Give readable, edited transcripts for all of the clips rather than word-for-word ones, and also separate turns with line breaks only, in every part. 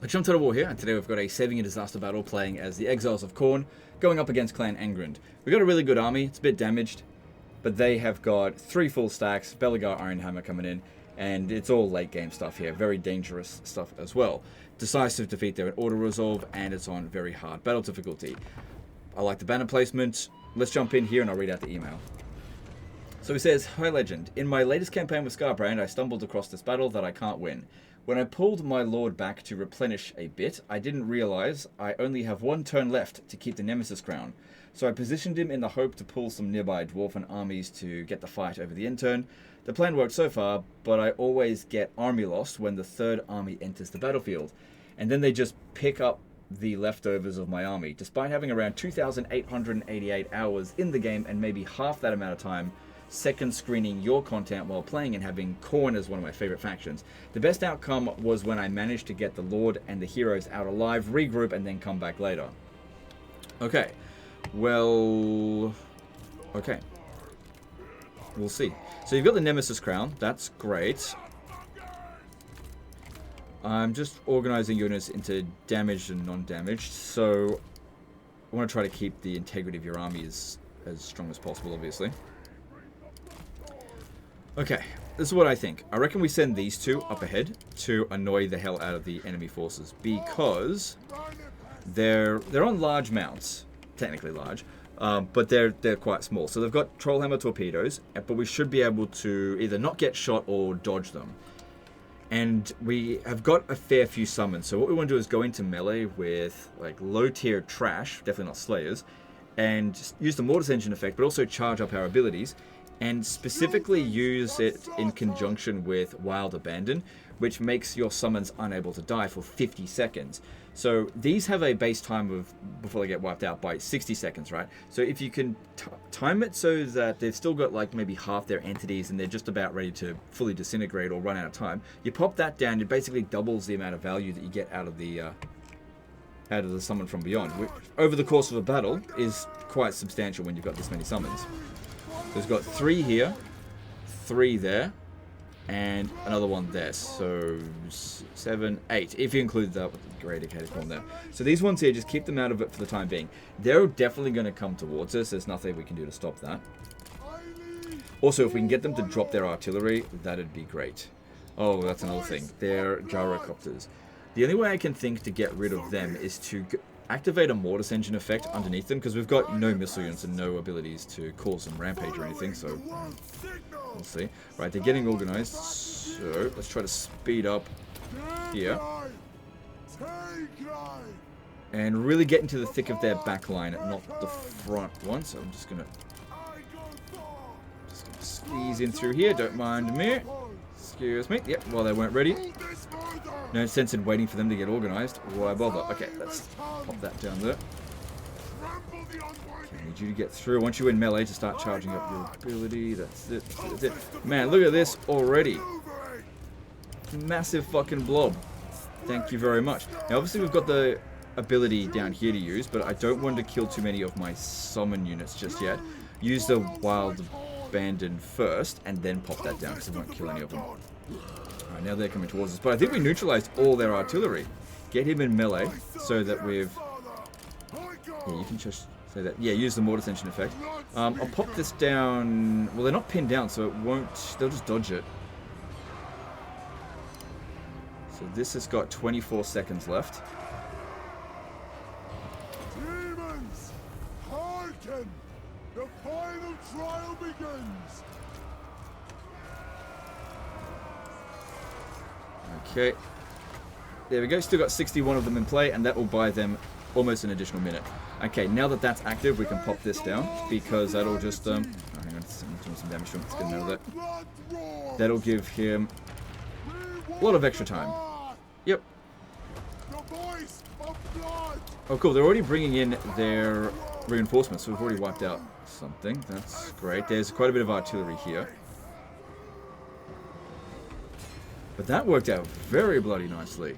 Let's jump to the war here, and today we've got a saving and disaster battle playing as the Exiles of Khorne, going up against Clan Angrind. We've got a really good army, it's a bit damaged, but they have got 3 full stacks, Bellagar Iron Hammer coming in, and it's all late game stuff here, very dangerous stuff as well. Decisive defeat there in auto resolve, and it's on very hard battle difficulty. I like the banner placement. Let's jump in here and I'll read out the email. So he says, "Hi Legend, in my latest campaign with Scarbrand, I stumbled across this battle that I can't win. When I pulled my lord back to replenish a bit, I didn't realize I only have 1 turn left to keep the Nemesis Crown. So I positioned him in the hope to pull some nearby Dwarven armies to get the fight over the end turn. The plan worked so far, but I always get army lost when the 3rd army enters the battlefield. And then they just pick up the leftovers of my army, despite having around 2,888 hours in the game and maybe half that amount of time second screening your content while playing and having Khorne as one of my favorite factions. The best outcome was when I managed to get the Lord and the heroes out alive, regroup, and then come back later." Okay. Well... okay. We'll see. So you've got the Nemesis Crown. That's great. I'm just organizing units into damaged and non-damaged, so I want to try to keep the integrity of your army as strong as possible, obviously. Okay, this is what I think. I reckon we send these 2 up ahead to annoy the hell out of the enemy forces, because they're on large mounts, technically large, but they're quite small. So they've got Trollhammer torpedoes, but we should be able to either not get shot or dodge them. And we have got a fair few summons, so what we want to do is go into melee with like low tier trash, definitely not slayers, and just use the Mortis Engine effect, but also charge up our abilities, and specifically use it in conjunction with Wild Abandon, which makes your summons unable to die for 50 seconds. So these have a base time of, before they get wiped out, by 60 seconds, right? So if you can time it so that they've still got like maybe half their entities and they're just about ready to fully disintegrate or run out of time, you pop that down, it basically doubles the amount of value that you get out of the summon from beyond, which over the course of a battle is quite substantial when you've got this many summons. There's got 3 here, 3 there, and another one there. So 7, 8, if you include that with the Eradicated Form there. So these ones here, just keep them out of it for the time being. They're definitely going to come towards us. There's nothing we can do to stop that. Also, if we can get them to drop their artillery, that'd be great. Oh, that's another thing. They're gyrocopters. The only way I can think to get rid of them is to activate a Mortis Engine effect underneath them, because we've got no missile units and no abilities to cause them rampage or anything, so we'll see. Right, they're getting organized, so let's try to speed up here and really get into the thick of their back line, not the front one. So I'm just gonna squeeze in through here, don't mind me. Excuse me. Yep, well, they weren't ready. No sense in waiting for them to get organized. Why bother? Okay, let's pop that down there. Okay, I need you to get through. Once you're in melee, to start charging up your ability. That's it. That's it. Man, look at this already. Massive fucking blob. Thank you very much. Now, obviously, we've got the ability down here to use, but I don't want to kill too many of my summon units just yet. Use the Wild Abandon first, and then pop that down, because it won't kill any of them. Alright, now they're coming towards us. But I think we neutralized all their artillery. Get him in melee, so that we've... yeah, you can just say that. Yeah, use the Mortis Engine effect. I'll pop this down... well, they're not pinned down, so it won't... they'll just dodge it. So this has got 24 seconds left.
Demons, hearken! The final trial begins!
Okay. There we go. Still got 61 of them in play, and that will buy them almost an additional minute. Okay, now that that's active, we can pop this down, because that'll just... oh, hang on, I'm doing some damage to him. Let's get him out of that. That'll give him a lot of extra time. Yep. Oh, cool. They're already bringing in their reinforcements, so we've already wiped out something. That's great. There's quite a bit of artillery here. But that worked out very bloody nicely.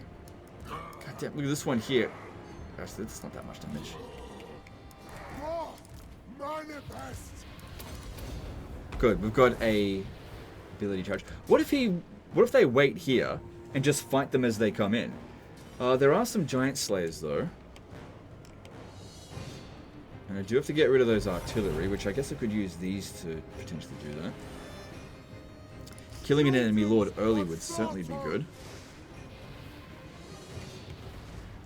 God damn, look at this one here. Actually, that's not that much damage. Good, we've got a ability charge. What if they wait here and just fight them as they come in? There are some giant slayers though. And I do have to get rid of those artillery, which I guess I could use these to potentially do that. Killing an enemy lord early would certainly be good.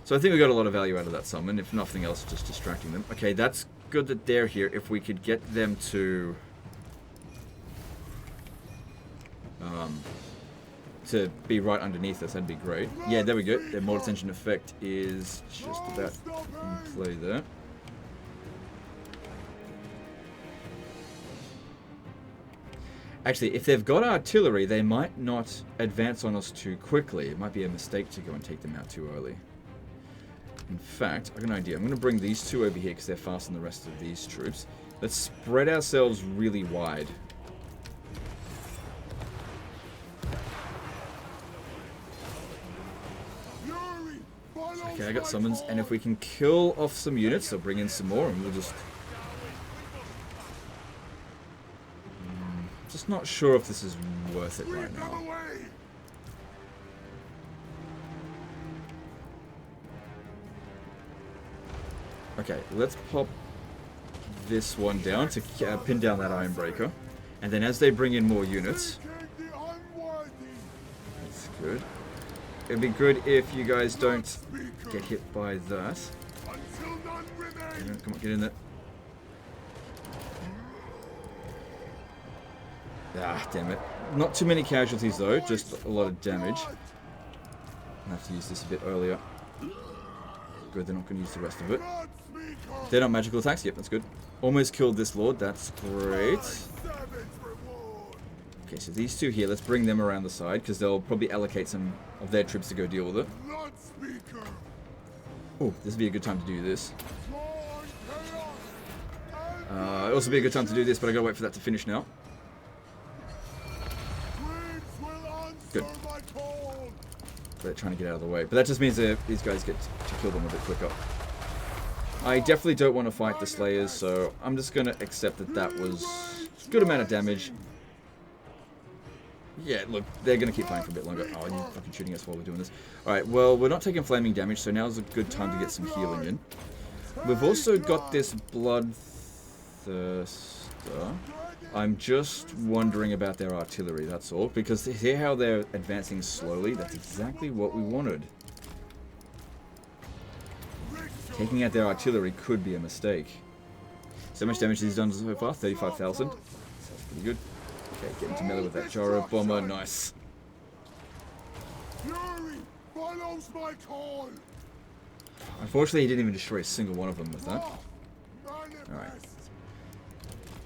So I think we got a lot of value out of that summon, if nothing else, just distracting them. Okay, that's good that they're here. If we could get them to be right underneath us, that'd be great. Yeah, there we go. Their mortal tension effect is just about in play there. Actually, if they've got artillery, they might not advance on us too quickly. It might be a mistake to go and take them out too early. In fact, I got an idea. I'm going to bring these two over here because they're faster than the rest of these troops. Let's spread ourselves really wide. Okay, I got summons, and if we can kill off some units, I'll bring in some more, and we'll just... Just not sure if this is worth it right now. Okay, let's pop this one down to pin down that Iron Breaker. And then as they bring in more units... That's good. It'd be good if you guys don't get hit by that. Come on, get in there. Ah, damn it. Not too many casualties though, just a lot of damage. I'll have to use this a bit earlier. Good, they're not going to use the rest of it. They're not magical attacks? Yep, that's good. Almost killed this lord, that's great. Okay, so these two here, let's bring them around the side, because they'll probably allocate some of their troops to go deal with it. Oh, this would be a good time to do this. It'll also be a good time to do this, but I gotta wait for that to finish now. Good. They're trying to get out of the way. But that just means that these guys get to kill them a bit quicker. I definitely don't want to fight the Slayers, so I'm just going to accept that that was a good amount of damage. Yeah, look, they're going to keep playing for a bit longer. Oh, you're fucking shooting us while we're doing this. Alright, well, we're not taking flaming damage, so now's a good time to get some healing in. We've also got this Bloodthirster. I'm just wondering about their artillery, that's all. Because hear how they're advancing slowly? That's exactly what we wanted. Taking out their artillery could be a mistake. So much damage he's done so far, 35,000. Sounds pretty good. Okay, get into melee with that Gyro Bomber, nice. Unfortunately, he didn't even destroy a single one of them with that. Alright.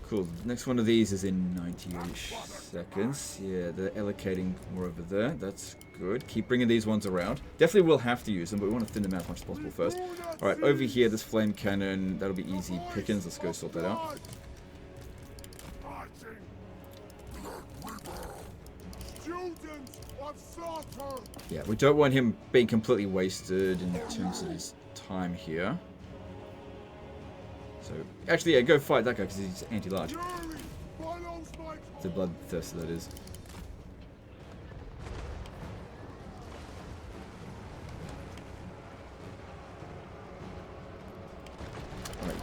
Cool. Next one of these is in 90-ish seconds. Yeah, they're allocating more over there. That's good. Keep bringing these ones around. Definitely will have to use them, but we want to thin them out as much as possible first. Alright, over here, this flame cannon. That'll be easy pickings. Let's go sort that out. Yeah, we don't want him being completely wasted in terms of his time here. So, actually, yeah, go fight that guy because he's anti-large. The Bloodthirster, that is. Alright,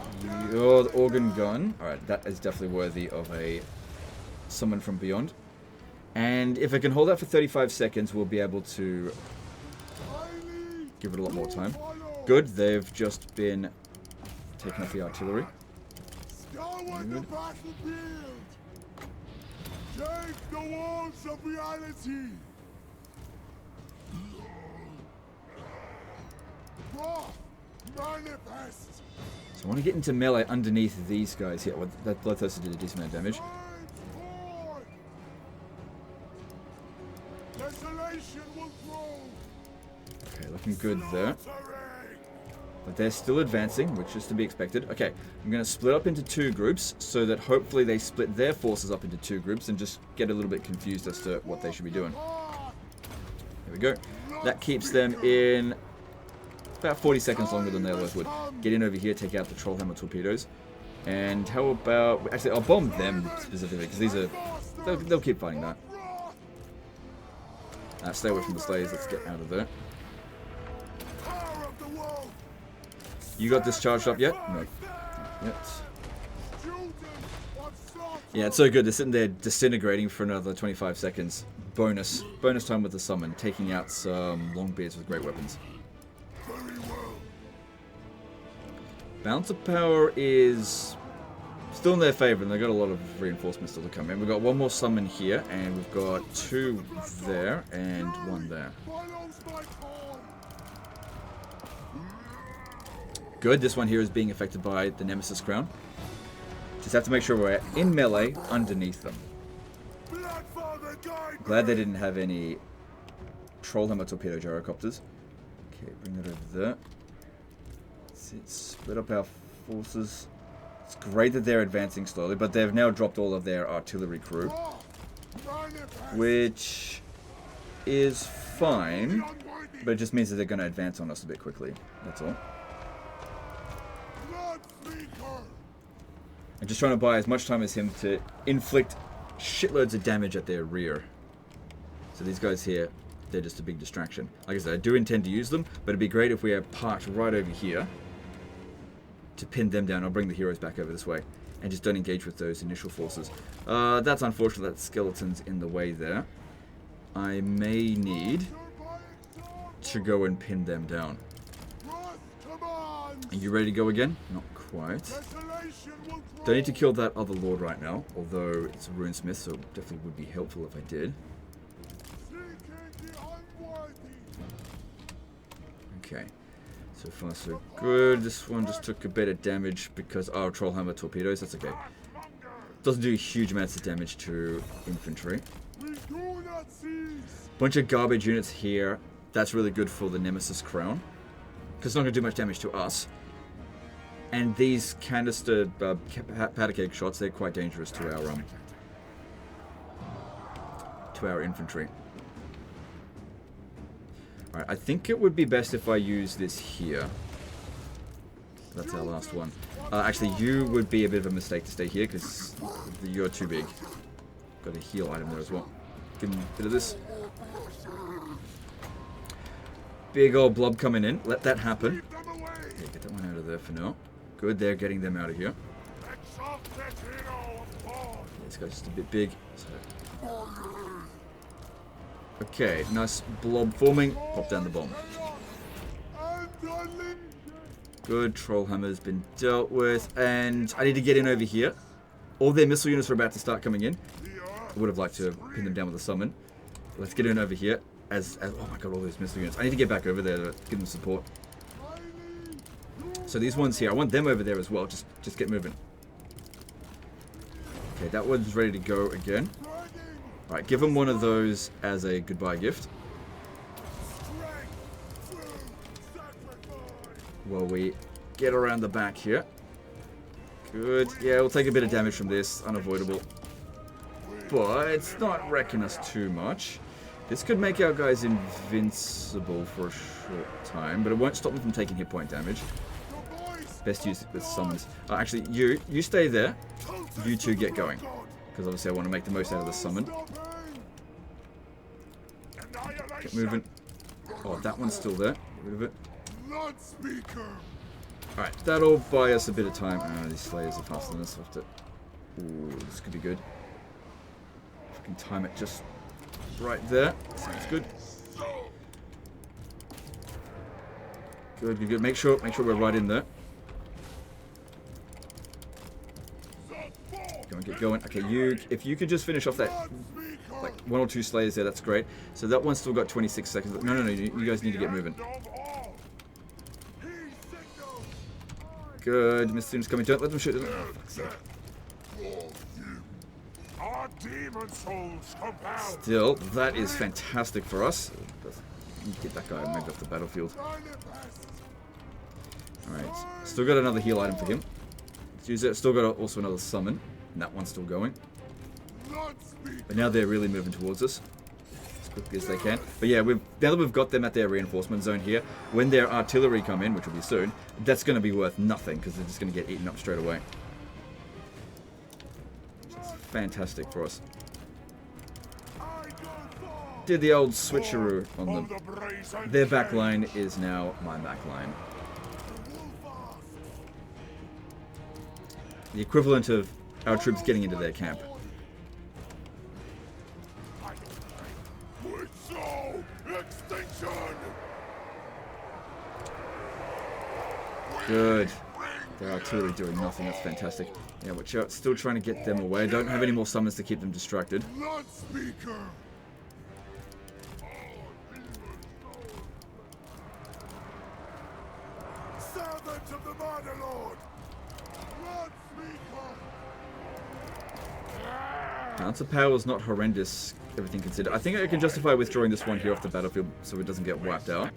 you're the Organ Gun. Alright, that is definitely worthy of a summon from beyond. And if it can hold that for 35 seconds, we'll be able to give it a lot more time. Good, they've just been taking off the artillery. Good.
Take the walls of reality. Manifest.
So I want to get into melee underneath these guys here. Well, that Bloodthirster did a decent amount of damage. Okay, looking good there. But they're still advancing, which is to be expected. Okay, I'm going to split up into two groups so that hopefully they split their forces up into two groups and just get a little bit confused as to what they should be doing. There we go. That keeps them in about 40 seconds longer than they otherwise would. Get in over here, take out the Trollhammer torpedoes. And how about... Actually, I'll bomb them specifically because these are... They'll keep fighting that. Stay away from the Slayers. Let's get out of there. You got this charged up yet? No. Not yet. Yeah, it's so good. They're sitting there disintegrating for another 25 seconds. Bonus time with the summon, taking out some longbeards with great weapons. Balance of power is still in their favor, and they've got a lot of reinforcements still to come in. We've got one more summon here, and we've got 2 there and 1 there. Good. This one here is being affected by the Nemesis Crown. Just have to make sure we're in melee underneath them. Glad they didn't have any Trollhammer torpedo gyrocopters. Okay, bring that over there. Split up our forces. It's great that they're advancing slowly, but they've now dropped all of their artillery crew, which is fine, but it just means that they're going to advance on us a bit quickly. That's all. I'm just trying to buy as much time as him to inflict shitloads of damage at their rear. So these guys here, they're just a big distraction. Like I said, I do intend to use them, but it'd be great if we are parked right over here to pin them down. I'll bring the heroes back over this way and just don't engage with those initial forces. That's unfortunate that skeleton's in the way there. I may need to go and pin them down. Are you ready to go again? Not quite. Don't need to kill that other lord right now, although it's a runesmith, so it definitely would be helpful if I did. Okay, so far so good. This one just took a bit of damage because our Trollhammer torpedoes. That's okay. Doesn't do huge amounts of damage to infantry. Bunch of garbage units here. That's really good for the Nemesis Crown, because it's not going to do much damage to us. And these canister powder keg shots, they're quite dangerous to our infantry. Alright, I think it would be best if I use this here. That's our last one. Actually, you would be a bit of a mistake to stay here, because you're too big. Got a heal item there as well. Give him a bit of this. Big old blob coming in. Let that happen. Okay, get that one out of there for now. Good, they're getting them out of here. This guy's just a bit big. So. Okay, nice blob forming. Pop down the bomb. Good, Trollhammer's been dealt with. And I need to get in over here. All their missile units are about to start coming in. I would have liked to pin them down with a summon. Let's get in over here. Oh my god, all those missile units. I need to get back over there to give them support. So these ones here, I want them over there as well. Just get moving. Okay, that one's ready to go again. Alright, give them one of those as a goodbye gift. While we get around the back here. Good. Yeah, we'll take a bit of damage from this. Unavoidable. But it's not wrecking us too much. This could make our guys invincible for a short time, but it won't stop them from taking hit point damage. Best use it with summons. Actually, you stay there. You two get going. Because obviously I want to make the most out of the summon. Get moving. Oh, that one's still there. Get rid of it. Alright, that'll buy us a bit of time. Oh, these slayers are faster than us. Ooh, this could be good. If I can time it just right there. Sounds good. Good, good, good. Make sure we're right in there. Go and get going. Okay, if you could just finish off that, like, 1 or 2 slayers there, that's great. So that one's still got 26 seconds. No, you guys need to get moving. Good, Mr. Student's coming. Don't let them shoot. Oh, fuck's sake. Still, that is fantastic for us. Get that guy moved off the battlefield. Alright, still got another heal item for him. Let's use it. Still got also another summon. And that one's still going. But now they're really moving towards us as quickly as they can. But yeah, now that we've got them at their reinforcement zone here, when their artillery come in, which will be soon, that's going to be worth nothing because they're just going to get eaten up straight away. It's fantastic for us. Did the old switcheroo on them. Their back line is now my back line. the equivalent of our troops getting into their camp. Good. Their artillery doing nothing. That's fantastic. Yeah, watch out. Still trying to get them away. Don't have any more summons to keep them distracted.
Servants of the Murder Lord! Blood
Bounce of power is not horrendous, everything considered. I think I can justify withdrawing this one here off the battlefield so it doesn't get wiped out.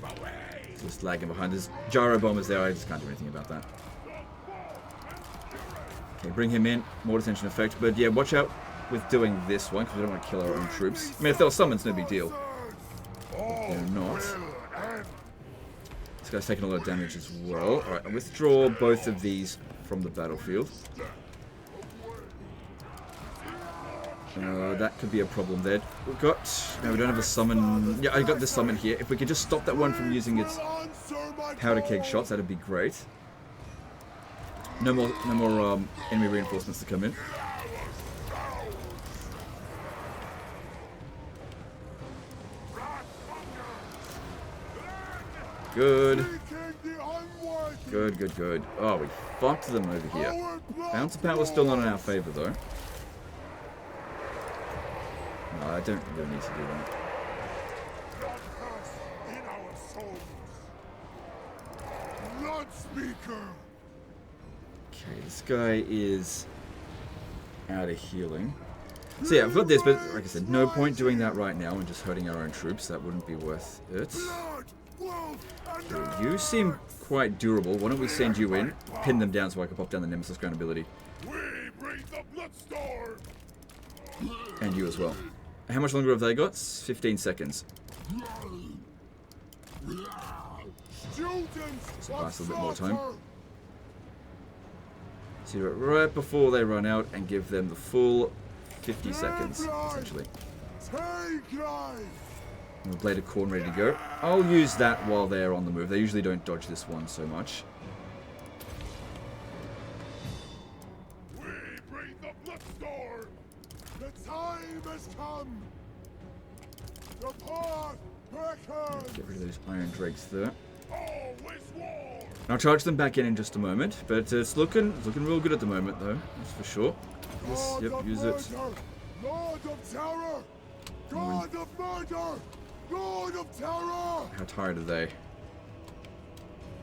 Just lagging behind. There's gyro bombers there. I just can't do anything about that. Okay, bring him in. More detention effect. But yeah, watch out with doing this one because we don't want to kill our own troops. I mean, if there were summons, no big deal. But they're not. This guy's taking a lot of damage as well. Alright, I'll withdraw both of these from the battlefield. That could be a problem there. We've got... No, we don't have a summon... Yeah, I got this summon here. If we could just stop that one from using its powder keg shots, that'd be great. No more enemy reinforcements to come in. Good. Good, good, good. Oh, we fucked them over here. Bounce of power still not in our favor, though. No, I don't really need to do that. Okay, this guy is out of healing. So yeah, I've got this, but like I said, no point doing that right now and just hurting our own troops. That wouldn't be worth it. Okay, you seem quite durable. Why don't we send you in, pin them down so I can pop down the Nemesis Crown ability. And you as well. How much longer have they got? 15 seconds. So pass a little bit more time. So do it right before they run out and give them the full 50 seconds, essentially. And Blade of Corn ready to go. I'll use that while they're on the move. They usually don't dodge this one so much. Get rid of those Iron Drakes there. I'll charge them back in just a moment, but it's looking real good at the moment, though. That's for sure. Yes, yep, use it.
Lord of Terror! God of Murder! Lord of Terror!
How tired are they?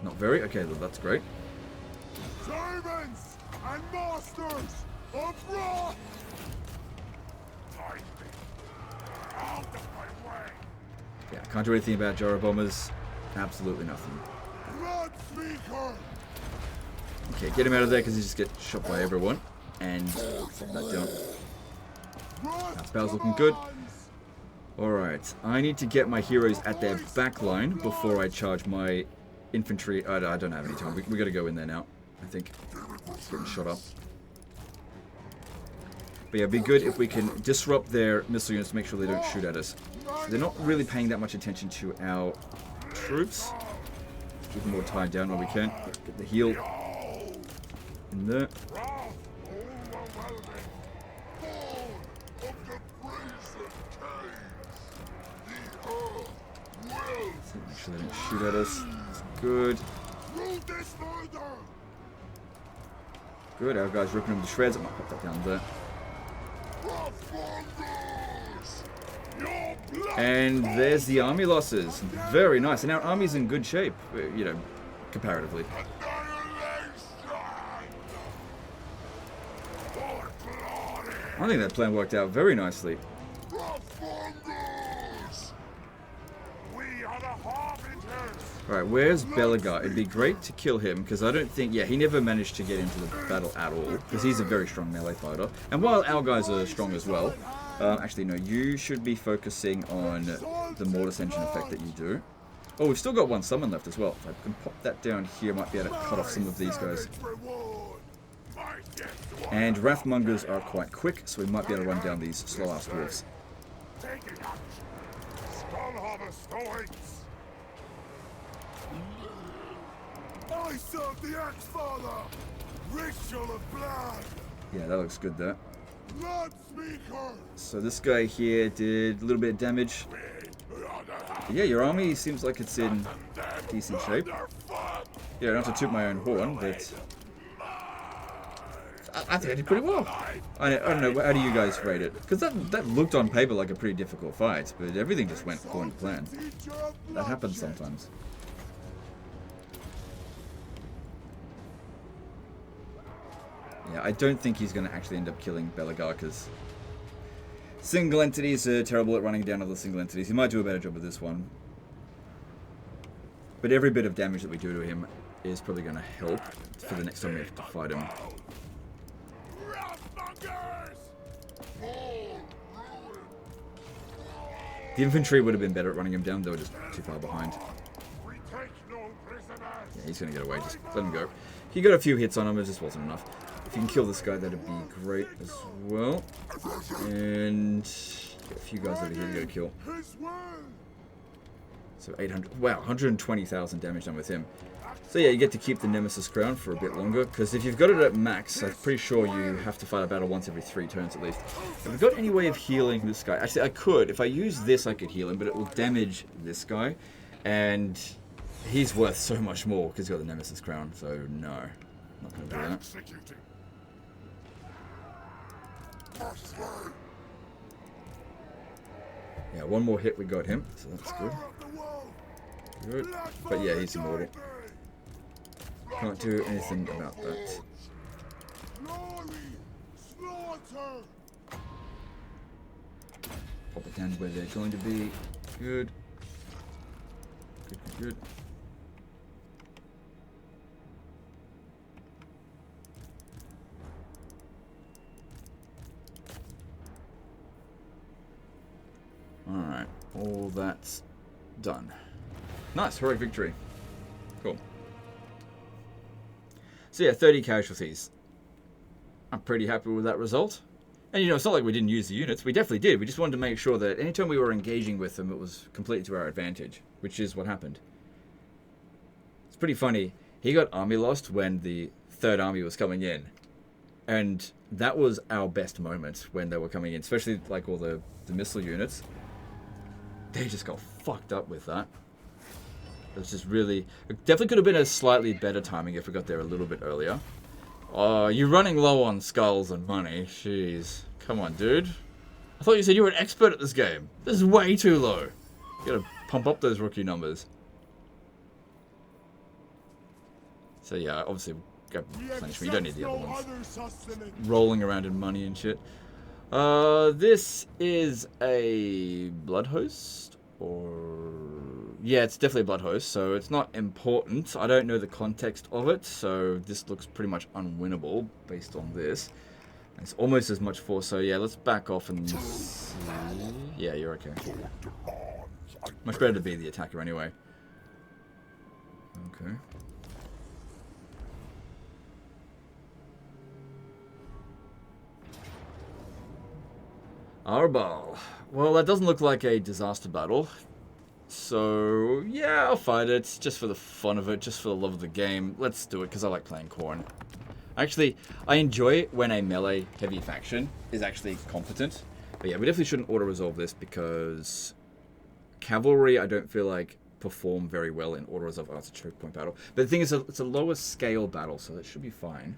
Not very? Okay, well, that's great.
Servants and masters of wrath!
Yeah, can't do anything about gyro bombers. Absolutely nothing. Okay, get him out of there because he just gets shot by everyone. And that down. That spell's looking good. Alright, I need to get my heroes at their back line before I charge my infantry. I don't have any time. We gotta go in there now, I think. It's getting shot up. But yeah, it'd be good if we can disrupt their missile units to make sure they don't shoot at us. So they're not really paying that much attention to our troops. Keep them all tied down while we can. Get the heal in there. Make sure they don't shoot at us. That's good. Good, our guy's ripping them to shreds. I might put that down there. And there's the army losses. Very nice. And our army's in good shape, you know, comparatively. I think that plan worked out very nicely. Alright, where's Bellagar? It'd be great to kill him, because I don't think... Yeah, he never managed to get into the battle at all, because he's a very strong melee fighter. And while our guys are strong as well... actually, no, you should be focusing on the more ascension effect that you do. Oh, we've still got one summon left as well. If I can pop that down here, might be able to cut off some of these guys. And Wrathmongers are quite quick, so we might be able to run down these slow-ass dwarves.
I serve the Axe-Father! Ritual of blood.
Yeah, that looks good there.
Blood speaker.
So this guy here did a little bit of damage. But yeah, your army seems like it's in decent shape. Yeah, not to toot my own horn, but I think I did pretty well. I don't know, how do you guys rate it? Because that looked on paper like a pretty difficult fight, but everything just went according to plan. That happens sometimes. Yeah, I don't think he's going to actually end up killing Bellagar, because single entities are terrible at running down other single entities. He might do a better job with this one. But every bit of damage that we do to him is probably going to help for the next time we have to fight him. The infantry would have been better at running him down, they were just too far behind. Yeah, he's going to get away, just let him go. He got a few hits on him, it just wasn't enough. If you can kill this guy, that'd be great as well. And get a few guys over here to go kill. So 800, wow, 120,000 damage done with him. So yeah, you get to keep the Nemesis Crown for a bit longer, because if you've got it at max, I'm pretty sure you have to fight a battle once every 3 turns at least. Have we got any way of healing this guy? Actually, I could. If I use this, I could heal him, but it will damage this guy. And he's worth so much more, because he's got the Nemesis Crown, so no. Not going to do that. Yeah, one more hit, we got him, so that's good. Good. But yeah, he's immortal. Can't do anything about that. Pop it down where they're going to be. Good. Good, good, good. Alright, all that's done. Nice, heroic victory. Cool. So yeah, 30 casualties. I'm pretty happy with that result. And you know, it's not like we didn't use the units. We definitely did. We just wanted to make sure that anytime we were engaging with them, it was completely to our advantage, which is what happened. It's pretty funny. He got army lost when the third army was coming in. And that was our best moment when they were coming in, especially like all the missile units. They just got fucked up with that. It was just really... It definitely could have been a slightly better timing if we got there a little bit earlier. Oh, you're running low on skulls and money. Jeez. Come on, dude. I thought you said you were an expert at this game. This is way too low. You gotta pump up those rookie numbers. So yeah, obviously, go replenish me. You don't need the other ones. Rolling around in money and shit. This is a blood host, or yeah, it's definitely a blood host, so it's not important. I don't know the context of it, so this looks pretty much unwinnable based on this. It's almost as much force, so yeah, let's back off and see. Yeah, you're okay. Much better to be the attacker anyway. Okay. Arbaal. Well, that doesn't look like a disaster battle. So, yeah, I'll fight it. Just for the fun of it, just for the love of the game. Let's do it, because I like playing Khorne. Actually, I enjoy it when a melee heavy faction is actually competent. But yeah, we definitely shouldn't auto-resolve this, because cavalry, I don't feel like, perform very well in auto-resolve. Oh, it's a choke point battle. But the thing is, it's a lower scale battle, so that should be fine.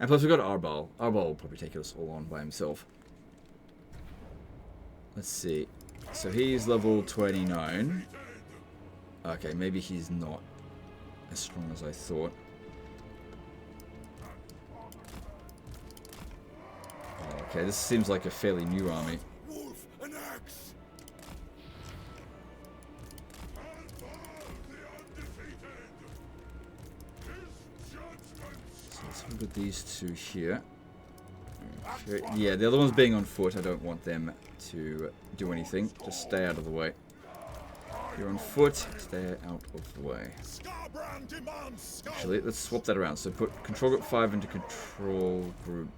And plus we've got Arbaal. Arbaal will probably take us all on by himself. Let's see. So he's level 29. Okay, maybe he's not as strong as I thought. Okay, this seems like a fairly new army. Look at these two here. Okay. Yeah, the other one's being on foot. I don't want them to do anything. Just stay out of the way. You're on foot. Stay out of the way. Actually, let's swap that around. So put control group 5 into control group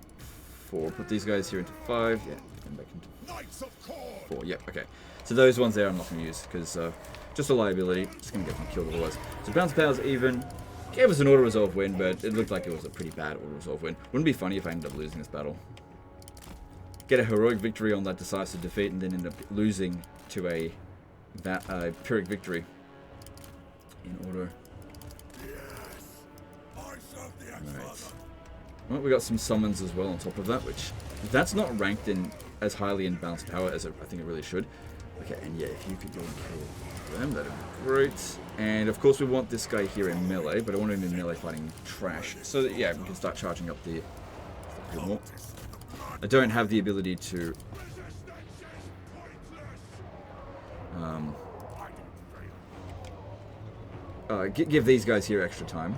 4. Put these guys here into 5. Yeah, and back into 4. Yep, okay. So those ones there I'm not going to use because just a liability. Just going to get them killed otherwise. So bounce power's even. Gave us an auto-resolve win, but it looked like it was a pretty bad auto-resolve win. Wouldn't it be funny if I ended up losing this battle? Get a heroic victory on that decisive defeat and then end up losing to a Pyrrhic victory in order. Alright. Well, we got some summons as well on top of that, which that's not ranked in as highly in balanced power as I think it really should. Okay, and yeah, if you could go and kill them, that'd be great. And of course we want this guy here in melee, but I want him in melee fighting trash. So that, yeah, we can start charging up the more. I don't have the ability to give these guys here extra time.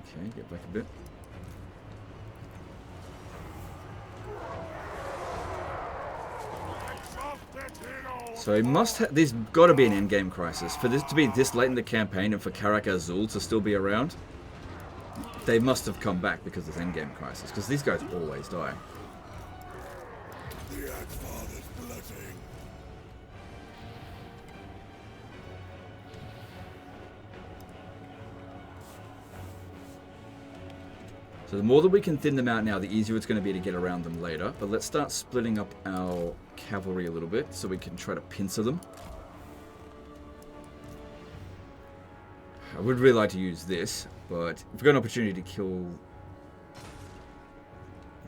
Okay, get back a bit. So it must there's got to be an endgame crisis. For this to be this late in the campaign and for Karak Azul to still be around, they must have come back because of this endgame crisis. Because these guys always die. So the more that we can thin them out now, the easier it's going to be to get around them later. But let's start splitting up our cavalry a little bit so we can try to pincer them. I would really like to use this, but if we've got an opportunity to kill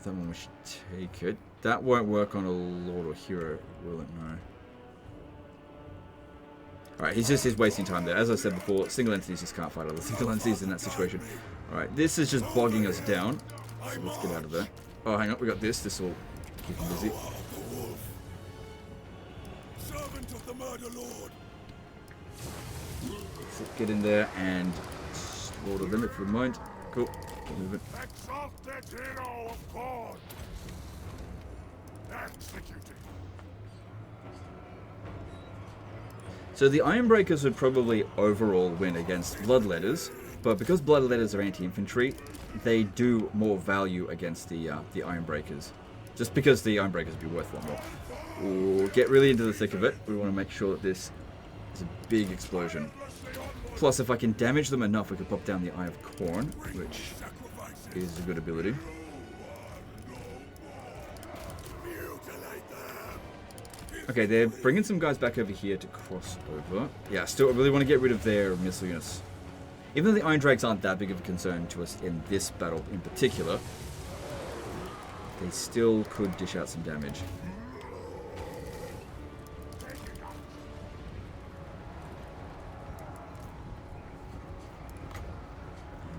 that one, we should take it. That won't work on a lord or hero, will it? No. Alright, he's wasting time there. As I said before, single entities just can't fight other single entities in that situation. Alright, this is just bogging us down. So let's get out of there. Oh, hang on, we got this. This will keep him busy. So get in there and slaughter them if you mind. Cool. Keep moving. So the Ironbreakers would probably overall win against Bloodletters, but because Bloodletters are anti-infantry, they do more value against the Ironbreakers. Just because the Ironbreakers would be worth a lot more. We'll get really into the thick of it. We want to make sure that this is a big explosion. Plus, if I can damage them enough, we could pop down the Eye of Corn, which is a good ability. Okay, they're bringing some guys back over here to cross over. Yeah, still, I really want to get rid of their missile units. Even though the Iron Drakes aren't that big of a concern to us in this battle in particular, they still could dish out some damage.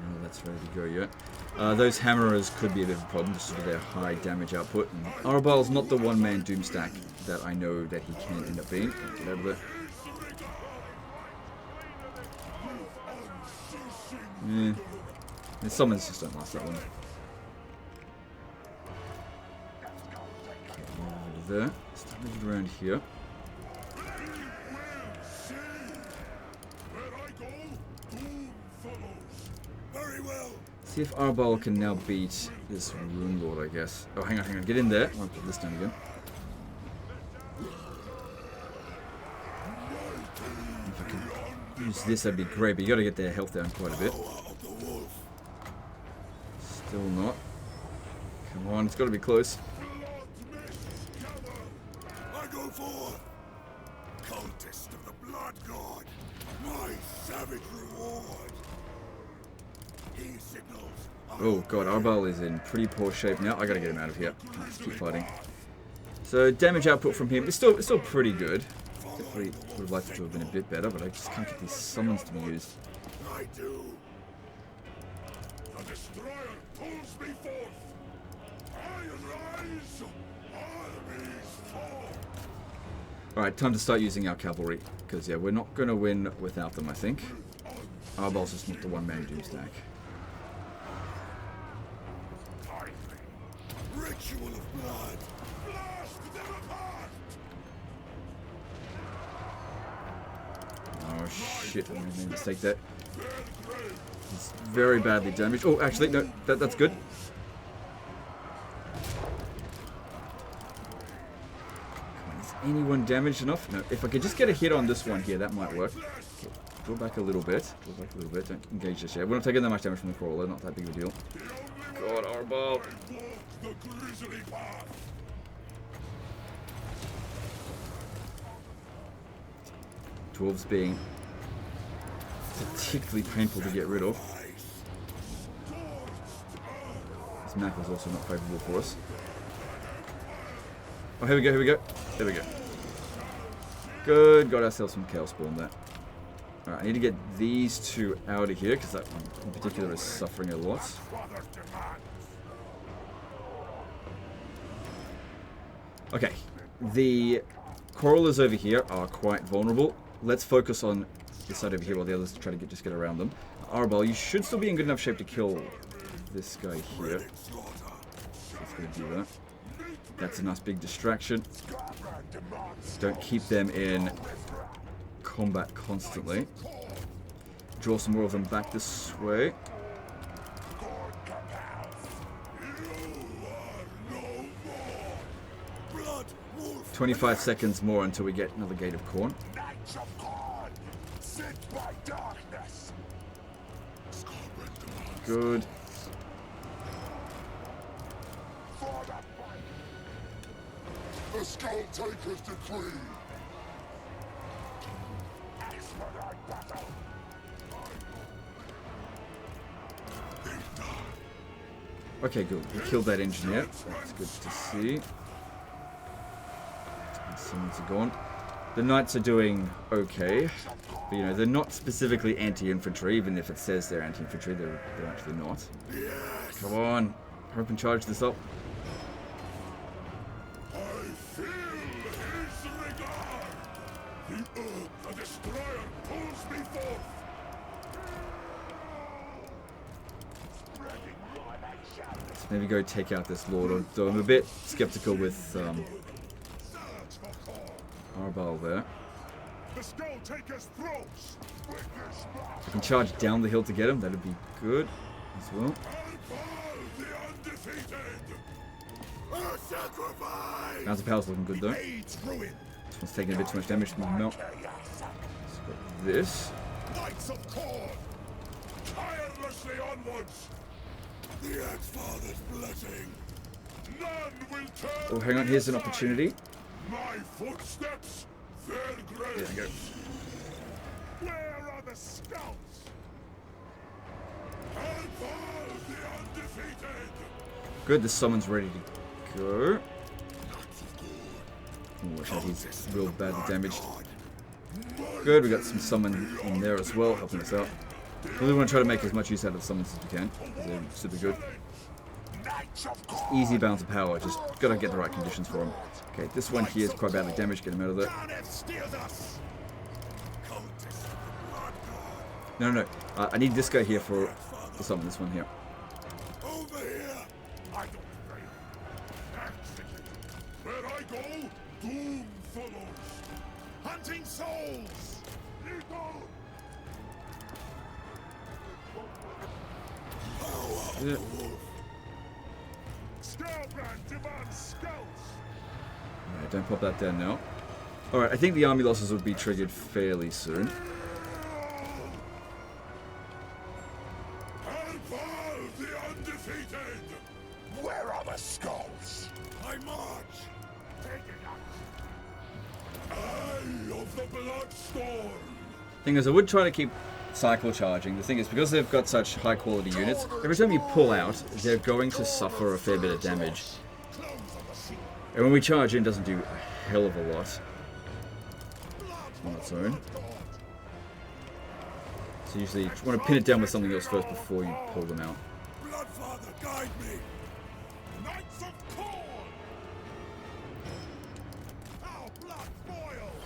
No, that's ready to go yet. Those hammerers could be a bit of a problem just due to their high damage output. And Arbaal's not the one-man doomstack that I know that he can end up being. Get out of there. Yeah. The summons just don't last that long. Okay, over there. Start moving around here. See if Arbaal can now beat this Rune Lord, I guess. Oh, hang on. Get in there. I'll put this down again. If I can use this, that'd be great, but you gotta get their health down quite a bit. Still not. Come on, it's gotta be close.
I go for cultist of the blood god, my savage reward. He signals.
Oh god, Arbaal is in pretty poor shape now. I gotta get him out of here. Let's keep fighting. So damage output from him is still pretty good. Definitely would have liked it to have been a bit better, but I just can't get these summons to be used.
I do. The destroyer pulls me forth. I rise. Armies fall.
Alright, time to start using our cavalry. Because yeah, we're not gonna win without them, I think. Arbaal's just not the one-man doomstack.
Ritual of blood. Blast them apart.
Oh shit, I made a mistake there. He's very badly damaged. Oh, actually, no, that's good. Come on, is anyone damaged enough? No, if I could just get a hit on this one here, that might work. Okay. Draw back a little bit. Don't engage this yet. We're not taking that much damage from the crawler. Not that big of a deal. God, Arbaal. Dwarves being particularly painful to get rid of. This map is also not favourable for us. Oh, here we go, here we go. There we go. Good, got ourselves some Chaos Spawn there. Alright, I need to get these two out of here, because that one in particular is suffering a lot. Okay, the Crawlers over here are quite vulnerable. Let's focus on this side over here while the others try to just get around them. Arbaal, you should still be in good enough shape to kill this guy here. Let's go do that. That's a nice big distraction. Don't keep them in combat constantly. Draw some more of them back this way. 25 seconds more until we get another Gate of Corn. Good.
The Skull Taker's decree.
Okay, good. We killed that engineer. That's good to see. Summons are gone. The knights are doing okay. But, you know, they're not specifically anti-infantry, even if it says they're anti-infantry, they're actually not.
Yes.
Come on. Hope and charge this up.
I feel his regard. The Earth, the Destroyer, pulls me forth.
Let's maybe go take out this Lord, although I'm a bit skeptical with Arbaal there.
The Skull Taker's throats.
I can charge down the hill to get him, that'd be good as well.
Arbaal the undefeated. A sacrifice.
Mountain Power's looking good though.
Aids ruin.
This one's taking a bit too much damage from the melt. Let's got this.
Knights of Corn. Tirelessly onwards. The Axe-Father's blessing. None will turn.
Oh, hang on, here's an opportunity.
My footsteps, their graves.
There we go.
Where are the scouts? Arbaal the undefeated.
Good, the summon's ready to go.
Knights of Corn.
Oh, watch out, he's real badly damaged. Good, we got some summon in there as well, helping us out. We really want to try to make as much use out of summons as we can, because they're super good. Easy balance of power, just gotta get the right conditions for them. Okay, this one here is quite badly damaged, get him out of there. No. I need this guy here for summon, this one here.
Over here. I don't fail. Execute. Where I go, doom follows. Hunting souls.
Yeah.
Scoutbrand demands scouts.
Alright, don't pop that down now. Alright, I think the army losses will be triggered fairly soon.
Arbaal the undefeated. Where are the skulls? I march. Take it up. Eye of the Bloodstorm.
Thing is, I would try to keep cycle charging. The thing is, because they've got such high quality units, every time you pull out, they're going to suffer a fair bit of damage. And when we charge in, it doesn't do a hell of a lot on its own. So usually you want to pin it down with something else first before you pull them out.
Bloodfather, guide me. Knights of Corn. Our blood boils.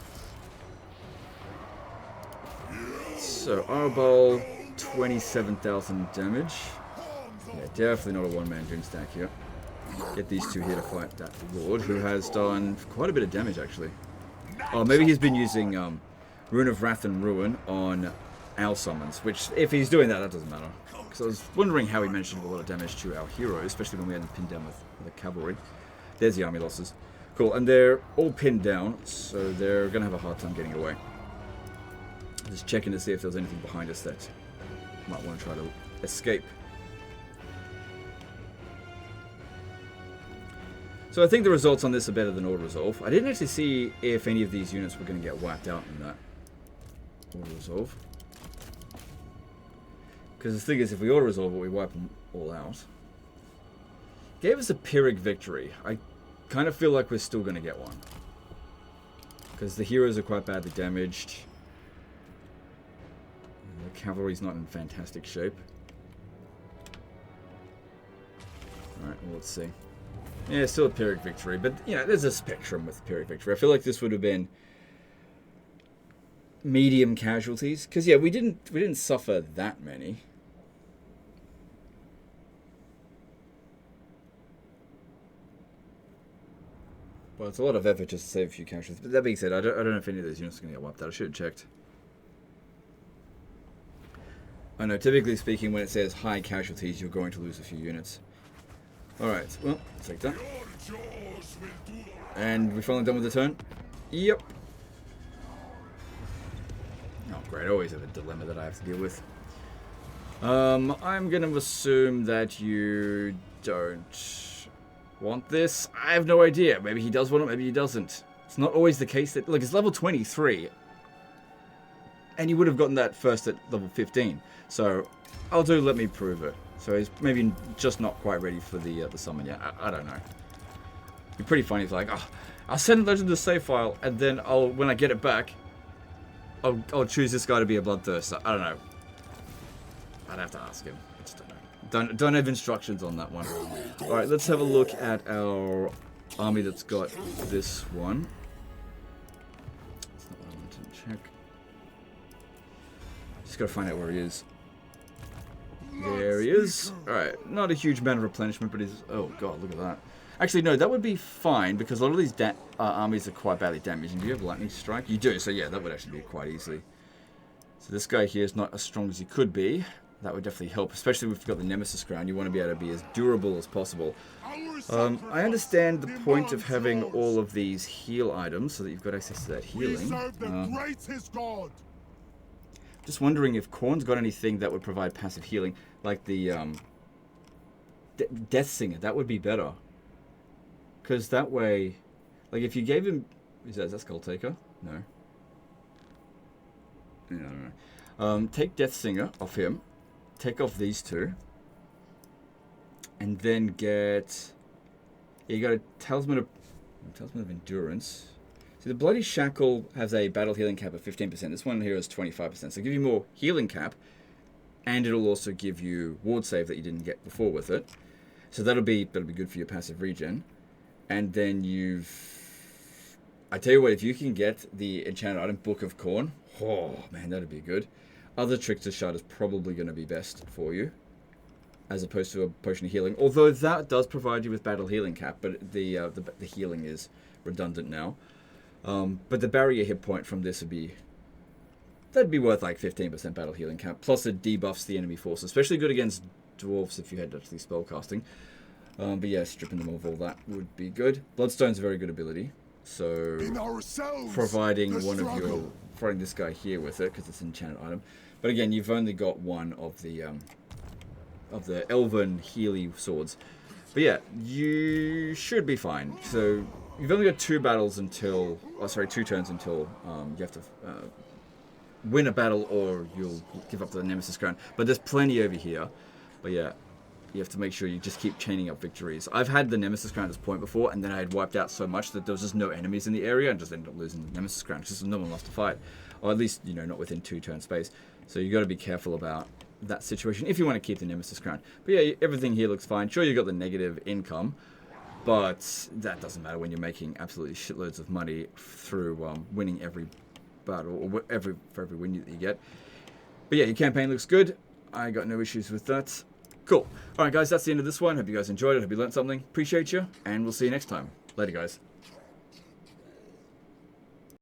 So Arbaal, 27,000 damage. Yeah, definitely not a one-man doom stack here. Get these two here to fight that Lord, who has done quite a bit of damage actually. Oh, maybe he's been using Rune of Wrath and Ruin on our summons, which if he's doing that, that doesn't matter. Because I was wondering how he managed to do a lot of damage to our heroes, especially when we had them pinned down with the cavalry. There's the army losses. Cool, and they're all pinned down, so they're going to have a hard time getting away. Just checking to see if there was anything behind us that might want to try to escape. So I think the results on this are better than auto-resolve. I didn't actually see if any of these units were going to get wiped out in that auto-resolve. Because the thing is, if we auto-resolve it, we wipe them all out. Gave us a Pyrrhic victory. I kind of feel like we're still going to get one. Because the heroes are quite badly damaged. The cavalry's not in fantastic shape. Alright, well, let's see. Yeah, still a Pyrrhic victory, but, you know, there's a spectrum with Pyrrhic victory. I feel like this would have been medium casualties. Because, yeah, we didn't suffer that many. Well, it's a lot of effort just to save a few casualties. But that being said, I don't know if any of those units are going to get wiped out. I should have checked. I know, typically speaking, when it says high casualties, you're going to lose a few units. Alright, well, take that. And we finally done with the turn? Yep. Oh, great. I always have a dilemma that I have to deal with. I'm going to assume that you don't want this. I have no idea. Maybe he does want it, maybe he doesn't. It's not always the case that... Look, it's level 23. And you would have gotten that first at level 15. So, I'll do Let Me Prove It. So he's maybe just not quite ready for the summon yet. I don't know. It'd be pretty funny if like, oh, I'll send Legend to the save file, and then when I get it back, I'll choose this guy to be a bloodthirster. I don't know. I'd have to ask him. I just don't know. Don't have instructions on that one. All right, let's have a look at our army that's got this one. That's not what I wanted to check. Just gotta find out where he is. There he is. Alright, not a huge amount of replenishment, but he's... Oh god, look at that. Actually, no, that would be fine, because a lot of these armies are quite badly damaged. And do you have Lightning Strike? You do, so yeah, that would actually be quite easily. So this guy here is not as strong as he could be. That would definitely help, especially if you've got the Nemesis Crown. You want to be able to be as durable as possible. I understand the point of having all of these heal items, so that you've got access to that healing. Just wondering if Khorne's got anything that would provide passive healing, like the Death Singer. That would be better, because that way, like if you gave him, is that Skull Taker? No. No. Take Death Singer off him, take off these two, and then get. Yeah, you got a Talisman of Endurance. See, the Bloody Shackle has a battle healing cap of 15%. This one here is 25%. So it'll give you more healing cap, and it'll also give you ward save that you didn't get before with it. So that'll be good for your passive regen. And then I tell you what, if you can get the enchanted item Book of Khorne, oh man, that'd be good. Other Trickster Shard is probably going to be best for you, as opposed to a Potion of Healing. Although that does provide you with battle healing cap, but the healing is redundant now. But the barrier hit point from this that'd be worth like 15% battle healing cap. Plus it debuffs the enemy force, especially good against dwarves if you had actually spellcasting. But yeah, stripping them of all that would be good. Bloodstone's a very good ability. So providing this guy here with it, because it's an enchanted item. But again, you've only got one of the Elven Healy swords. But yeah, you should be fine. So you've only got two turns until you have to win a battle or you'll give up the Nemesis Crown. But there's plenty over here. But yeah, you have to make sure you just keep chaining up victories. I've had the Nemesis Crown at this point before, and then I had wiped out so much that there was just no enemies in the area, and just ended up losing the Nemesis Crown because no one lost to fight. Or at least, not within 2 turn space. So you got to be careful about that situation if you want to keep the Nemesis Crown. But yeah, everything here looks fine. Sure, you got the negative income, but that doesn't matter when you're making absolutely shitloads of money through winning every battle, or for every win that you get. But yeah, your campaign looks good. I got no issues with that. Cool. Alright guys, that's the end of this one. Hope you guys enjoyed it. Hope you learned something. Appreciate you, and we'll see you next time. Later guys.